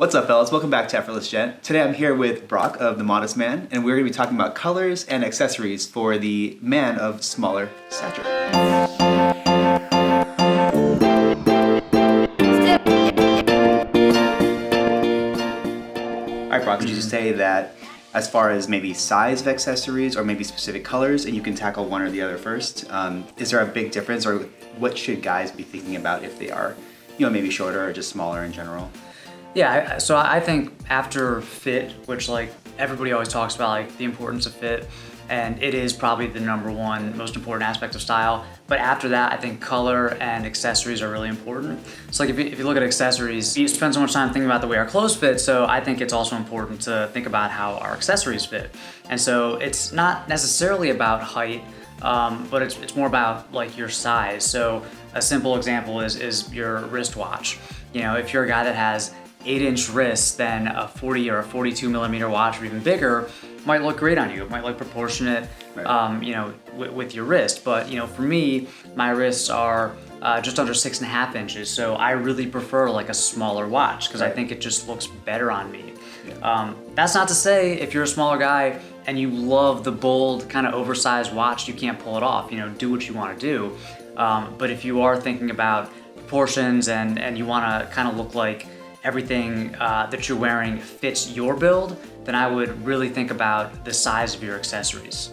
What's up, fellas? Welcome back to Effortless Gent. Today I'm here with Brock of The Modest Man, and we're going to be talking about colors and accessories for the man of smaller stature. Alright, Brock, would you say that as far as maybe size of accessories or maybe specific colors, and you can tackle one or the other first, is there a big difference, or what should guys be thinking about if they are, maybe shorter or just smaller in general? Yeah, so I think after fit, which like everybody always talks about, like the importance of fit, and it is probably the number one most important aspect of style. But after that, I think color and accessories are really important. So like if you look at accessories, you spend so much time thinking about the way our clothes fit, so I think it's also important to think about how our accessories fit. And so it's not necessarily about height, but it's more about like your size. So a simple example is your wristwatch. If you're a guy that has 8-inch wrists, then a 40 or a 42 millimeter watch or even bigger might look great on you. It might look proportionate, right. With your wrist. But for me, my wrists are just under 6.5 inches. So I really prefer like a smaller watch because right. I think it just looks better on me. Yeah. That's not to say if you're a smaller guy and you love the bold kind of oversized watch, you can't pull it off. Do what you want to do. But if you are thinking about proportions and you want to kind of look like everything that you're wearing fits your build, then I would really think about the size of your accessories.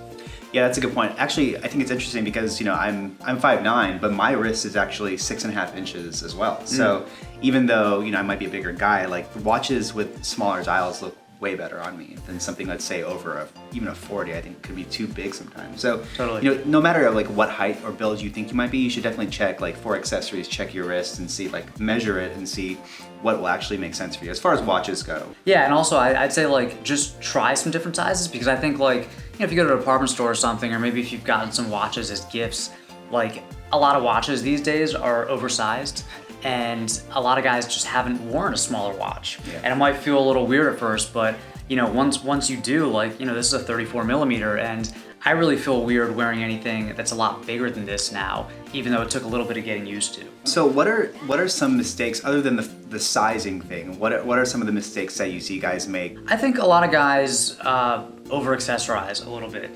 Yeah, that's a good point. Actually, I think it's interesting because I'm 5'9", but my wrist is actually 6.5 inches as well. So even though I might be a bigger guy, like watches with smaller dials look way better on me than something, let's say, over even a 40. I think could be too big sometimes. So totally. No matter like what height or build you think you might be, you should definitely check, like for accessories, check your wrist and see, like measure it and see what will actually make sense for you as far as watches go. Yeah, and also I'd say like just try some different sizes, because I think like if you go to a department store or something, or maybe if you've gotten some watches as gifts, like a lot of watches these days are oversized. And a lot of guys just haven't worn a smaller watch. Yeah. And it might feel a little weird at first, but once you do, like, this is a 34 millimeter, and I really feel weird wearing anything that's a lot bigger than this now, even though it took a little bit of getting used to. So what are some mistakes, other than the sizing thing, what are some of the mistakes that you see guys make? I think a lot of guys over accessorize a little bit,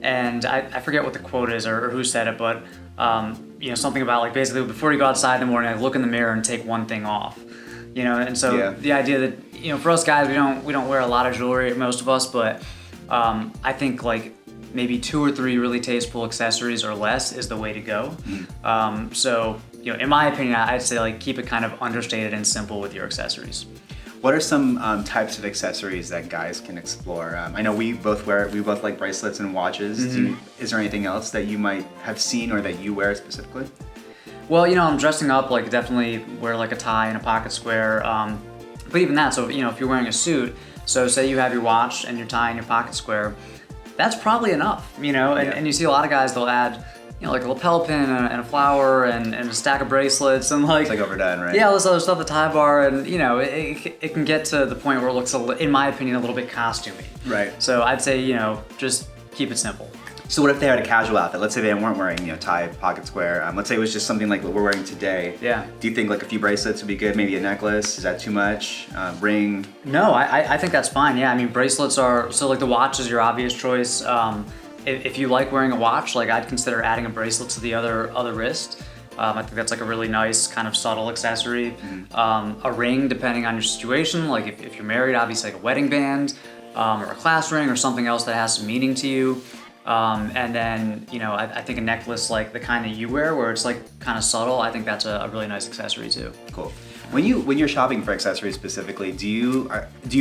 and I forget what the quote is or who said it, but something about like basically before you go outside in the morning, like look in the mirror and take one thing off, and so yeah. The idea that, for us guys, we don't wear a lot of jewelry, most of us, but I think like maybe 2 or 3 really tasteful accessories or less is the way to go. So in my opinion, I'd say like keep it kind of understated and simple with your accessories. What are some types of accessories that guys can explore? I know we both like bracelets and watches. Is there anything else that you might have seen or that you wear specifically? Well, I'm dressing up, like definitely wear like a tie and a pocket square. But even that, so if you're wearing a suit, so say you have your watch and your tie and your pocket square, that's probably enough, Yeah. And you see a lot of guys, they'll add like a lapel pin and a flower and a stack of bracelets and like... It's like overdone, right? Yeah, all this other stuff, the tie bar, and it can get to the point where it looks, in my opinion, a little bit costumey. Right. So I'd say, just keep it simple. So what if they had a casual outfit? Let's say they weren't wearing, tie, pocket square. Let's say it was just something like what we're wearing today. Yeah. Do you think like a few bracelets would be good? Maybe a necklace? Is that too much? Ring? No, I think that's fine. Yeah, I mean, bracelets are, so like the watch is your obvious choice. If you like wearing a watch, like I'd consider adding a bracelet to the other wrist. I think that's like a really nice kind of subtle accessory. A ring, depending on your situation, like if you're married, obviously like a wedding band, or a class ring or something else that has some meaning to you. And then, I think a necklace like the kind that you wear, where it's like kind of subtle, I think that's a really nice accessory too. Cool. When you're shopping for accessories specifically, do you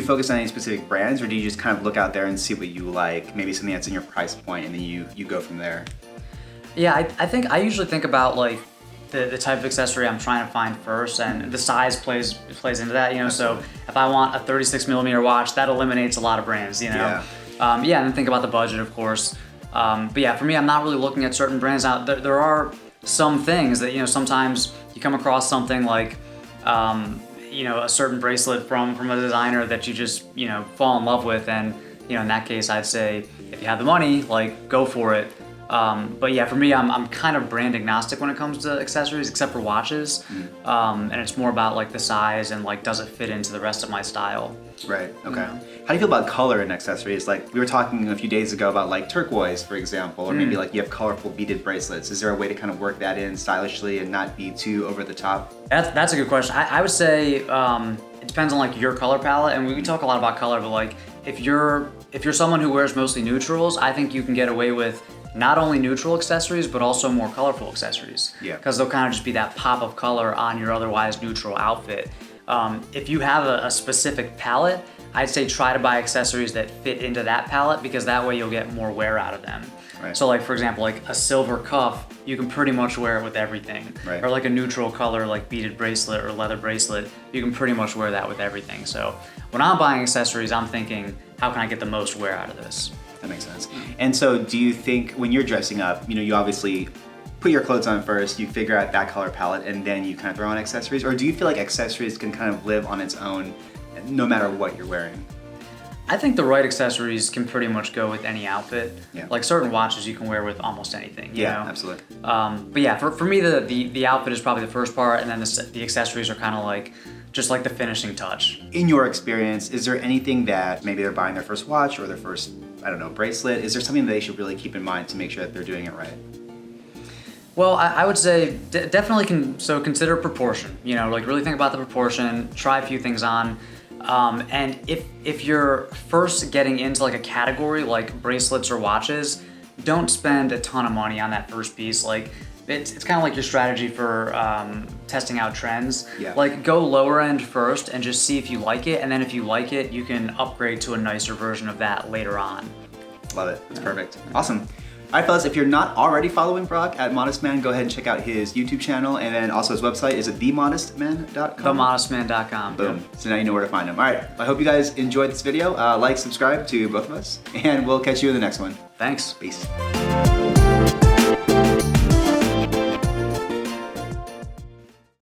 focus on any specific brands, or do you just kind of look out there and see what you like, maybe something that's in your price point, and then you go from there? Yeah, I think I usually think about like the type of accessory I'm trying to find first, and the size plays into that, So if I want a 36 millimeter watch, that eliminates a lot of brands, Yeah. And then think about the budget, of course. But yeah, for me, I'm not really looking at certain brands. Now, there are some things that, sometimes you come across something like, a certain bracelet from a designer that you just, fall in love with. And, in that case, I'd say if you have the money, like go for it. But yeah, for me, I'm kind of brand agnostic when it comes to accessories, except for watches. And it's more about like the size and like does it fit into the rest of my style. Right, okay. How do you feel about color in accessories? Like we were talking a few days ago about like turquoise, for example, or maybe like you have colorful beaded bracelets. Is there a way to kind of work that in stylishly and not be too over the top? That's a good question. I would say it depends on like your color palette, and we talk a lot about color, but like if you're someone who wears mostly neutrals, I think you can get away with not only neutral accessories, but also more colorful accessories. Yeah. Because they'll kind of just be that pop of color on your otherwise neutral outfit. If you have a specific palette, I'd say try to buy accessories that fit into that palette, because that way you'll get more wear out of them. Right. So like for example, like a silver cuff, you can pretty much wear it with everything. Right. Or like a neutral color like beaded bracelet or leather bracelet, you can pretty much wear that with everything. So when I'm buying accessories, I'm thinking, how can I get the most wear out of this? That makes sense. And so do you think when you're dressing up, you obviously put your clothes on first, you figure out that color palette, and then you kind of throw on accessories? Or do you feel like accessories can kind of live on its own no matter what you're wearing? I think the right accessories can pretty much go with any outfit. Yeah. Like certain watches you can wear with almost anything. You know? Absolutely. But yeah, for me, the outfit is probably the first part, and then the accessories are kind of like just like the finishing touch. In your experience, is there anything that maybe they're buying their first watch or their first, I don't know, bracelet? Is there something that they should really keep in mind to make sure that they're doing it right? Well, I would say definitely consider proportion. Like really think about the proportion, try a few things on. And if you're first getting into like a category like bracelets or watches, don't spend a ton of money on that first piece. Like it's kind of like your strategy for testing out trends. Yeah. Like go lower end first and just see if you like it, and then if you like it, you can upgrade to a nicer version of that later on. Love it. That's perfect. Awesome. All right, fellas, if you're not already following Brock at Modest Man, go ahead and check out his YouTube channel, and then also his website. Is it themodestman.com? Themodestman.com. Boom. Yep. So now you know where to find him. All right, I hope you guys enjoyed this video. Like, subscribe to both of us, and we'll catch you in the next one. Thanks. Peace.